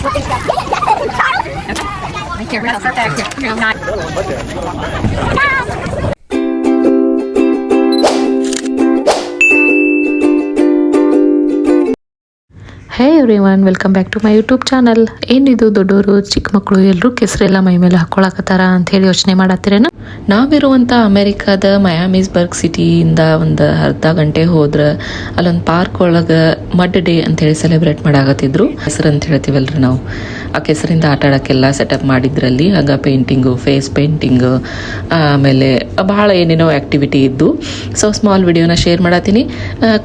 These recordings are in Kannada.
Here, we'll start back here. No, not. ಹೇ everyone, welcome back to my YouTube channel. ಏನಿದು ದೊಡ್ಡವರು ಚಿಕ್ಕ ಮಕ್ಕಳು ಎಲ್ಲರೂ ಕೆಸರೆಲ್ಲ ಮೈ ಮೇಲೆ ಹಾಕ್ಕೊಳಕತ್ತಾರ ಅಂತ ಹೇಳಿ ಯೋಚನೆ ಮಾಡತ್ತೀರೇನು? ನಾವಿರುವಂಥ ಅಮೆರಿಕಾದ ಮಯಾಮಿಸ್ಬರ್ಗ್ ಸಿಟಿಯಿಂದ ಒಂದು ಅರ್ಧ ಗಂಟೆ ಹೋದ್ರೆ ಅಲ್ಲೊಂದು ಪಾರ್ಕ್ ಒಳಗೆ ಮಡ್ ಡೇ ಅಂತೇಳಿ ಸೆಲೆಬ್ರೇಟ್ ಮಾಡಾಕತ್ತಿದ್ರು. ಕೆಸರು ಅಂತ ಹೇಳ್ತೀವಲ್ರಿ ನಾವು, ಆ ಕೆಸರಿಂದ ಆಟ ಆಡೋಕ್ಕೆಲ್ಲ ಸೆಟಪ್ ಮಾಡಿದ್ರಲ್ಲಿ. ಆಗ ಪೇಂಟಿಂಗು, ಫೇಸ್ ಪೇಂಟಿಂಗು, ಆಮೇಲೆ ಭಾಳ ಏನೇನೋ ಆ್ಯಕ್ಟಿವಿಟಿ ಇದ್ದು. ಸೊ ಸ್ಮಾಲ್ ವಿಡಿಯೋನ ಶೇರ್ ಮಾಡತ್ತೀನಿ,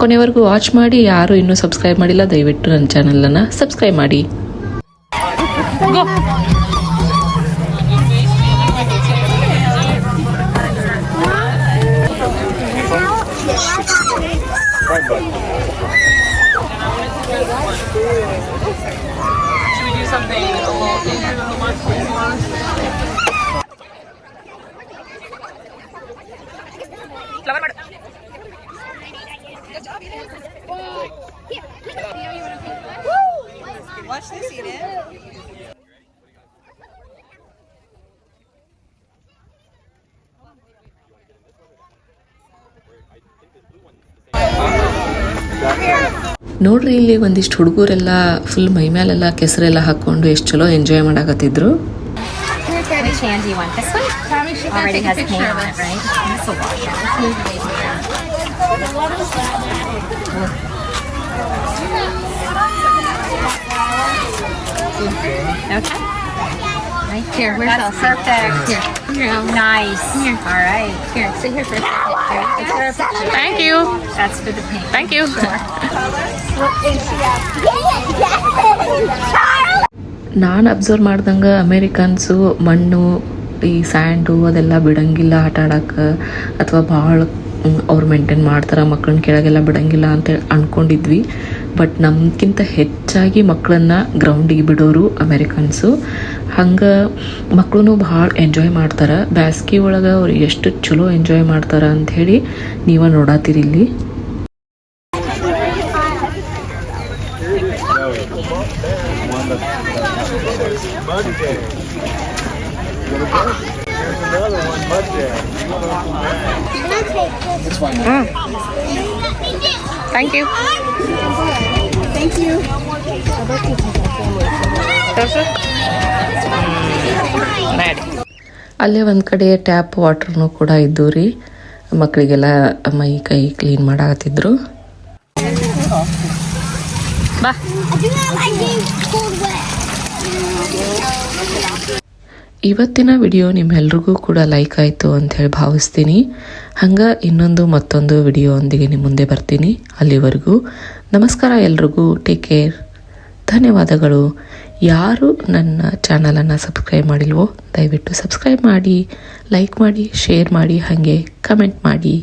ಕೊನೆವರೆಗೂ ವಾಚ್ ಮಾಡಿ. ಯಾರು ಇನ್ನೂ ಸಬ್ಸ್ಕ್ರೈಬ್ ಮಾಡಿಲ್ಲ ದಯವಿಟ್ಟು ನನ್ನ ಚಾನಲನ್ನು ಸಬ್ಸ್ಕ್ರೈಬ್ ಮಾಡಿ. Watch this, eat it. ನೋಡ್ರಿ, ಇಲ್ಲಿ ಒಂದಿಷ್ಟು ಹುಡುಗರೆಲ್ಲ ಫುಲ್ ಮೈ ಮೇಲೆಲ್ಲ ಕೆಸರೆಲ್ಲ ಹಾಕೊಂಡು ಎಷ್ಟು ಚಲೋ enjoy ಮಾಡಾಕತ್ತಿದ್ರು. Which hand do you want? This one? Already has paint on it, right? This will wash Okay. Right here. Where's that's perfect. Here. Here. Nice. Here. All right. Here. Sit here for a second. Thank you. That's for the paint. Thank you. ನಾನು ಅಬ್ಸರ್ವ್ ಮಾಡ್ದಂಗೆ ಅಮೇರಿಕನ್ಸು ಮಣ್ಣು, ಈ ಸ್ಯಾಂಡು ಅದೆಲ್ಲ ಬಿಡಂಗಿಲ್ಲ ಆಟ ಆಡೋಕ್ಕೆ, ಅಥವಾ ಭಾಳ ಅವ್ರು ಮೇಂಟೈನ್ ಮಾಡ್ತಾರೆ, ಮಕ್ಕಳನ್ನ ಕೆಳಗೆಲ್ಲ ಬಿಡಂಗಿಲ್ಲ ಅಂತ ಅಂದ್ಕೊಂಡಿದ್ವಿ. ಬಟ್ ನಮ್ಗಿಂತ ಹೆಚ್ಚಾಗಿ ಮಕ್ಕಳನ್ನ ಗ್ರೌಂಡಿಗೆ ಬಿಡೋರು ಅಮೇರಿಕನ್ಸು. ಹಂಗೆ ಮಕ್ಕಳು ಭಾಳ ಎಂಜಾಯ್ ಮಾಡ್ತಾರೆ. ಬ್ಯಾಸ್ಗೆ ಒಳಗೆ ಅವ್ರು ಎಷ್ಟು ಚಲೋ ಎಂಜಾಯ್ ಮಾಡ್ತಾರೆ ಅಂಥೇಳಿ ನೀವು ನೋಡತ್ತೀರಿ ಇಲ್ಲಿ. Thank you. Thank you. ಅಲ್ಲೇ ಒಂದು ಕಡೆ ಟ್ಯಾಪ್ ವಾಟರ್ನು ಕೂಡ ಇದ್ದು ರೀ. ಮಕ್ಕಳಿಗೆಲ್ಲ ಮೈ ಕೈ ಕ್ಲೀನ್ ಮಾಡಾಕತ್ತಿದ್ರು. ಬಾ. ಇವತ್ತಿನ ವಿಡಿಯೋ ನಿಮ್ಮೆಲ್ರಿಗೂ ಕೂಡ ಲೈಕ್ ಆಯಿತು ಅಂಥೇಳಿ ಭಾವಿಸ್ತೀನಿ. ಹಂಗೆ ಮತ್ತೊಂದು ವಿಡಿಯೋ ಒಂದಿಗೆ ನಿಮ್ಮ ಮುಂದೆ ಬರ್ತೀನಿ. ಅಲ್ಲಿವರೆಗೂ ನಮಸ್ಕಾರ ಎಲ್ರಿಗೂ. Take care. ಧನ್ಯವಾದಗಳು. ಯಾರು ನನ್ನ ಚಾನಲನ್ನು ಸಬ್ಸ್ಕ್ರೈಬ್ ಮಾಡಿಲ್ವೋ ದಯವಿಟ್ಟು ಸಬ್ಸ್ಕ್ರೈಬ್ ಮಾಡಿ, ಲೈಕ್ ಮಾಡಿ, ಶೇರ್ ಮಾಡಿ, ಹಾಗೆ ಕಮೆಂಟ್ ಮಾಡಿ.